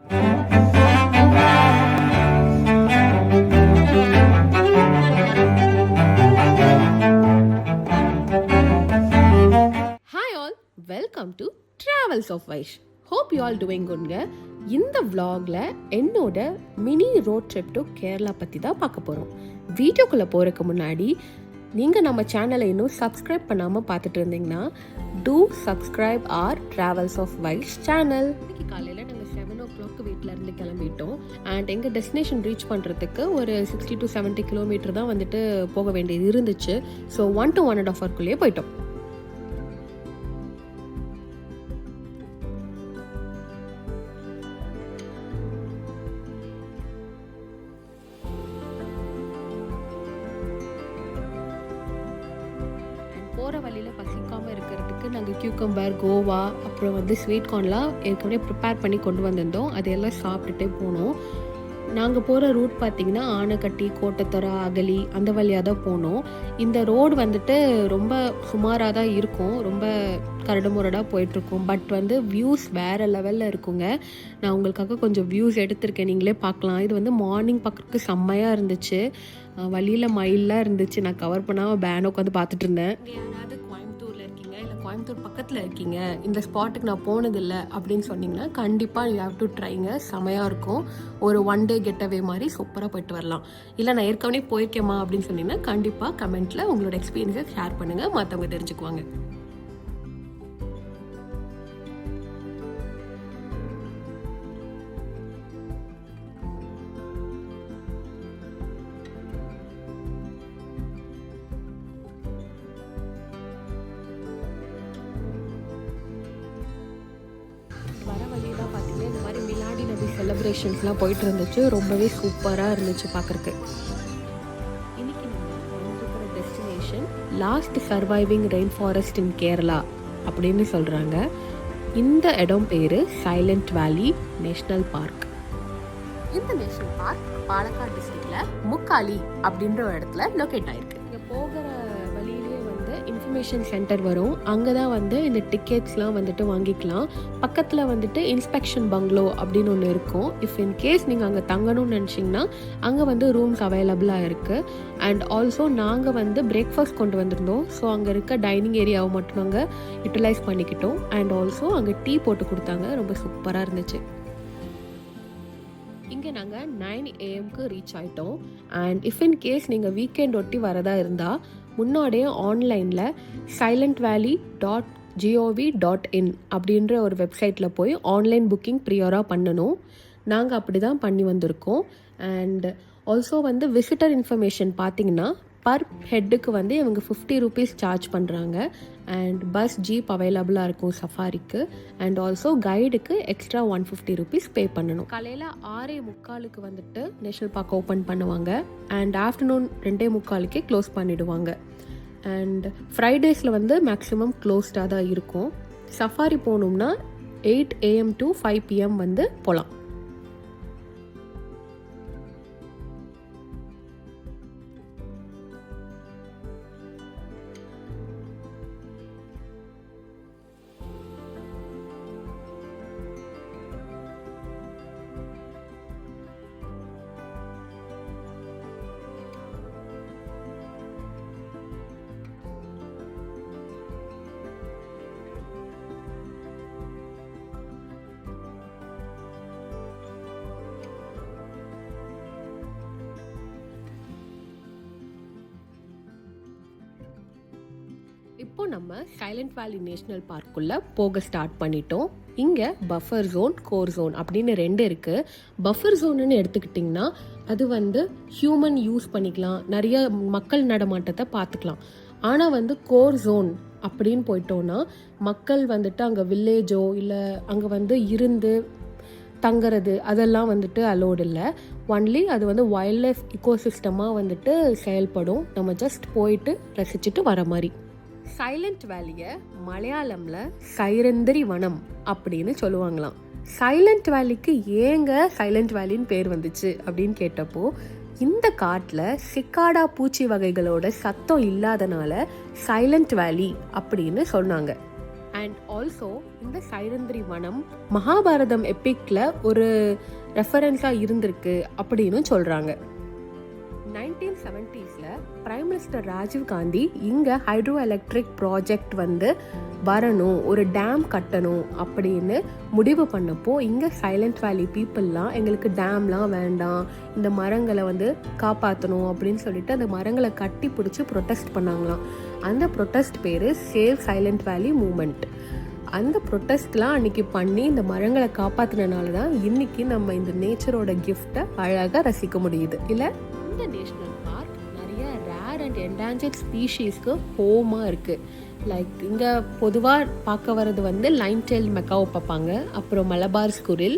Hi all, welcome to Travels of Vaish. Hope you all doing good. இந்த vlogல என்னோட mini road trip to Kerala பற்றி தான் பார்க்க போகிறோம். வீடியோக்குள்ளே போகிறதுக்கு முன்னாடி நீங்கள் நம்ம சேனலை இன்னும் சப்ஸ்கிரைப் பண்ணாமல் பார்த்துட்டு இருந்தீங்கன்னா do subscribe our travels of Vaish channel. இன்னைக்கு காலையில் நாங்கள் 7 o'clock வீட்டிலேருந்து கிளம்பிட்டோம். அண்ட் எங்கள் டெஸ்டினேஷன் ரீச் பண்ணுறதுக்கு ஒரு 60 to 70 கிலோமீட்டர் தான் வந்துட்டு போக வேண்டியது இருந்துச்சு. ஸோ 1 to 1.5 hours போயிட்டோம். போகிற வழியில் பசிக்காமல் இருக்கிறதுக்கு நாங்கள் கியூக்கம்பர், கோவா, அப்புறம் வந்து ஸ்வீட் கார்ன்லாம் ஏற்கனவே ப்ரிப்பேர் பண்ணி கொண்டு வந்திருந்தோம். அதையெல்லாம் சாப்பிட்டுட்டே போனோம். நாங்கள் போகிற ரூட் பார்த்திங்கன்னா ஆனைக்கட்டி, கோட்டத்தொரை, அகலி அந்த வழியாக தான் போனோம். இந்த ரோடு வந்துட்டு ரொம்ப சுமாராக தான் இருக்கும், ரொம்ப கரடுமுரடாக போயிட்டுருக்கும். பட் வந்து வியூஸ் வேறு லெவலில் இருக்குங்க. நான் உங்களுக்காக கொஞ்சம் வியூஸ் எடுத்திருக்கேன், நீங்களே பார்க்கலாம். இது வந்து மார்னிங் பார்க்குறதுக்கு செம்மையாக இருந்துச்சு. வழியில் மயிலெலாம் இருந்துச்சு. நான் கவர் பண்ணாமல் பேன் உட்காந்து பார்த்துட்டு இருந்தேன். யாராவது கோயம்புத்தூரில் இருக்கீங்க இல்லை கோயம்புத்தூர் பக்கத்தில் இருக்கீங்க, இந்த ஸ்பாட்டுக்கு நான் போனதில்லை அப்படின்னு சொன்னீங்கன்னா கண்டிப்பாக யூ ஹேவ் டு ட்ரைங்க. செமையாக இருக்கும். ஒரு 1 day கெட்டவே மாதிரி சூப்பராக போயிட்டு வரலாம். இல்லை நான் ஏற்கனவே போயிருக்கேம்மா அப்படின்னு சொன்னீங்கன்னா கண்டிப்பாக கமெண்ட்டில் உங்களோட எக்ஸ்பீரியன்ஸை ஷேர் பண்ணுங்கள், மற்றவங்க தெரிஞ்சுக்குவாங்க. வர வழியெல்லாம் பார்த்தீங்கன்னா இந்த மாதிரி மிலாடி நபி செலிப்ரேஷன்ஸ்லாம் போயிட்டு இருந்துச்சு. ரொம்பவே சூப்பராக இருந்துச்சு பார்க்குறக்கு. இன்னைக்கு நம்ம இருக்கிற destination last surviving rain forest in Kerala அப்படின்னு சொல்கிறாங்க. இந்த இடம் பேர் சைலண்ட் வேலி நேஷ்னல் பார்க். இந்த நேஷ்னல் பார்க் பாலக்காடு டிஸ்ட்ரிக்டில் முக்காலி அப்படின்ற ஒரு இடத்துல லொக்கேட் ஆகிருக்கு. இங்கே போகிற வழியிலே வந்து இன்ஃபர்மேஷன் சென்டர் வரும். அங்கே தான் வந்து இந்த டிக்கெட்ஸ்லாம் வந்துட்டு வாங்கிக்கலாம். பக்கத்தில் வந்துட்டு இன்ஸ்பெக்ஷன் பங்களோ அப்படின்னு ஒன்று இருக்கும். இஃப் இன் கேஸ் நீங்கள் அங்கே தங்கணும்னு நினச்சிங்கன்னா அங்கே வந்து ரூம்ஸ் அவைலபிளாக இருக்குது. அண்ட் ஆல்சோ நாங்கள் வந்து பிரேக்ஃபாஸ்ட் கொண்டு வந்திருந்தோம். ஸோ அங்கே இருக்க டைனிங் ஏரியாவை மட்டும் நாங்கள் யூட்டிலைஸ் பண்ணிக்கிட்டோம். அண்ட் ஆல்சோ அங்கே டீ போட்டு கொடுத்தாங்க. ரொம்ப சூப்பராக இருந்துச்சு. இங்கே நாங்கள் 9 AM ரீச் ஆகிட்டோம். அண்ட் இஃப் இன் கேஸ் நீங்கள் வீக்கெண்ட் ஒட்டி வரதா இருந்தால் முன்னாடியே ஆன்லைனில் silentValley.gov.in அப்படின்ற ஒரு வெப்சைட்டில் போய் ஆன்லைன் புக்கிங் ப்ரியராக பண்ணணும். நாங்கள் அப்படி தான் பண்ணி வந்திருக்கோம். அண்ட் ஆல்சோ வந்து விசிட்டர் இன்ஃபர்மேஷன் பார்த்தீங்கன்னா பர் ஹெட்டுக்கு வந்து இவங்க 50 rupees சார்ஜ் பண்ணுறாங்க. அண்ட் பஸ் ஜீப் அவைலபிளாக இருக்கும் சஃபாரிக்கு. அண்ட் ஆல்சோ கைடுக்கு எக்ஸ்ட்ரா 150 rupees பே பண்ணணும். காலையில் 6:45 வந்துட்டு நேஷ்னல் பார்க் ஓப்பன் பண்ணுவாங்க. அண்ட் ஆஃப்டர்நூன் 2:45 க்ளோஸ் பண்ணிவிடுவாங்க. அண்ட் ஃப்ரைடேஸில் வந்து மேக்ஸிமம் க்ளோஸ்டாக தான் இருக்கும். சஃபாரி போகணும்னா 8 AM to 5 PM வந்து போகலாம். இப்போ நம்ம சைலண்ட் வேலி நேஷ்னல் பார்க்குள்ளே போக ஸ்டார்ட் பண்ணிட்டோம். இங்கே பஃபர் ஜோன், கோர் ஜோன் அப்படின்னு 2 இருக்குது. பஃபர் ஜோனுன்னு எடுத்துக்கிட்டிங்கன்னா அது வந்து ஹியூமன் யூஸ் பண்ணிக்கலாம், நிறைய மக்கள் நடமாட்டத்தை பார்த்துக்கலாம். ஆனால் வந்து கோர் ஜோன் அப்படின்னு போயிட்டோன்னா மக்கள் வந்துட்டு அங்கே வில்லேஜோ இல்லை அங்கே வந்து இருந்து தங்குறது அதெல்லாம் வந்துட்டு அலோடு இல்லை. ஒன்லி அது வந்து வைல்ட் லைஃப் இக்கோசிஸ்டமாக வந்துட்டு செயல்படும். நம்ம ஜஸ்ட் போயிட்டு ரசிச்சுட்டு வர மாதிரி. சைலண்ட் வேலியை மலையாளமில் சைரந்திரி வனம் அப்படின்னு சொல்லுவாங்களாம். சைலண்ட் வேலிக்கு ஏங்க சைலண்ட் வேலின்னு பேர் வந்துச்சு அப்படின்னு கேட்டப்போ இந்த காட்டில் சிக்காடா பூச்சி வகைகளோட சத்தம் இல்லாதனால சைலண்ட் வேலி அப்படின்னு சொன்னாங்க. அண்ட் ஆல்சோ இந்த சைரந்திரி வனம் மகாபாரதம் எப்பிக்ல ஒரு ரெஃபரன்ஸாக இருந்திருக்கு அப்படின்னு சொல்கிறாங்க. 1970s prime minister Rajiv Gandhi இங்கே ஹைட்ரோ எலக்ட்ரிக் ப்ராஜெக்ட் வரணும், ஒரு டேம் கட்டணும் அப்படின்னு முடிவு பண்ணப்போ இங்கே சைலண்ட் வேலி பீப்புளெலாம் எங்களுக்கு டேம்லாம் வேண்டாம், இந்த மரங்களை காப்பாற்றணும் அப்படின்னு சொல்லிட்டு அந்த மரங்களை கட்டி பிடிச்சி ப்ரொட்டஸ்ட் பண்ணாங்களாம். அந்த ப்ரொட்டஸ்ட் பேர் சேவ் சைலண்ட் வேலி மூமெண்ட். அந்த ப்ரொட்டஸ்ட்லாம் அன்றைக்கி பண்ணி இந்த மரங்களை காப்பாற்றினால தான் இன்றைக்கி நம்ம இந்த நேச்சரோட கிஃப்டை அழகாக ரசிக்க முடியுது இல்லை. இந்த நேஷ்னல் பார்க் நிறைய ரேர் அண்ட் என்டேஞ்சர்ட் ஸ்பீஷீஸ்க்கு ஹோமாக இருக்குது. லைக் இங்கே பொதுவாக பார்க்க வர்றது லைன் டெயில் மெக்காவை பார்ப்பாங்க, அப்புறம் மலபார் ஸ்குரில்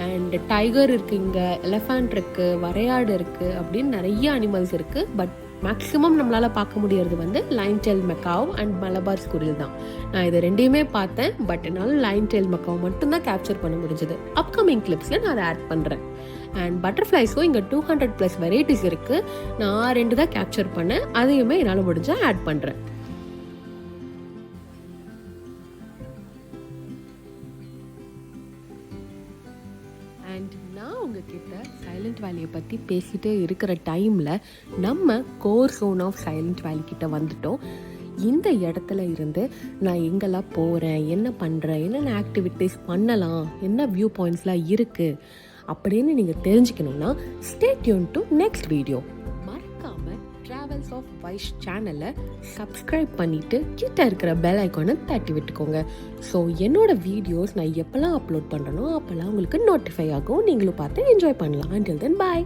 அண்ட் டைகர் இருக்குது, இங்கே எலஃபண்ட் இருக்குது, வரையாடு இருக்குது அப்படின்னு நிறைய அனிமல்ஸ் இருக்குது. பட் மேக்ஸிமம் நம்மளால் பார்க்க முடியறது line tail Macau and Malabar squirrel தான். நான் இது ரெண்டையுமே பார்த்தேன், பட் என்னால் லைன் டெயில் மெக்காவ் மட்டும்தான் கேப்சர் பண்ண முடிஞ்சது. அப்கமிங் கிளிப்ஸில் நான் அதை ஆட் பண்ணுறேன். அண்ட் பட்டர்ஃப்ளைஸும் இங்கே 200+ வெரைட்டிஸ் இருக்குது. நான் 2 தான் கேப்சர் பண்ணேன், அதையுமே என்னால் முடிஞ்சால் ஆட் பண்ணுறேன். அண்ட் நான் உங்ககிட்ட சைலண்ட் வேலியை பற்றி பேசிகிட்டே இருக்கிற டைமில் நம்ம core zone of silent valley கிட்ட வந்துட்டோம். இந்த இடத்துல இருந்து நான் எங்கெல்லாம் போகிறேன், என்ன பண்ணுறேன், என்னென்ன ஆக்டிவிட்டீஸ் பண்ணலாம், என்ன வியூ பாயிண்ட்ஸ்லாம் இருக்குது அப்படின்னு நீங்கள் தெரிஞ்சுக்கணுன்னா stay tuned to next video. மறக்காமல் ட்ராவல்ஸ் ஆஃப் வைஷ் சேனலை சப்ஸ்கிரைப் பண்ணிவிட்டு கிட்ட இருக்கிற பெல் ஐக்கானை தட்டி விட்டுக்கோங்க. ஸோ என்னோடய வீடியோஸ் நான் எப்போல்லாம் அப்லோட் பண்ணுறனோ அப்போல்லாம் உங்களுக்கு நோட்டிஃபை ஆகும், நீங்களும் பார்த்து என்ஜாய் பண்ணலாம். Until then, bye.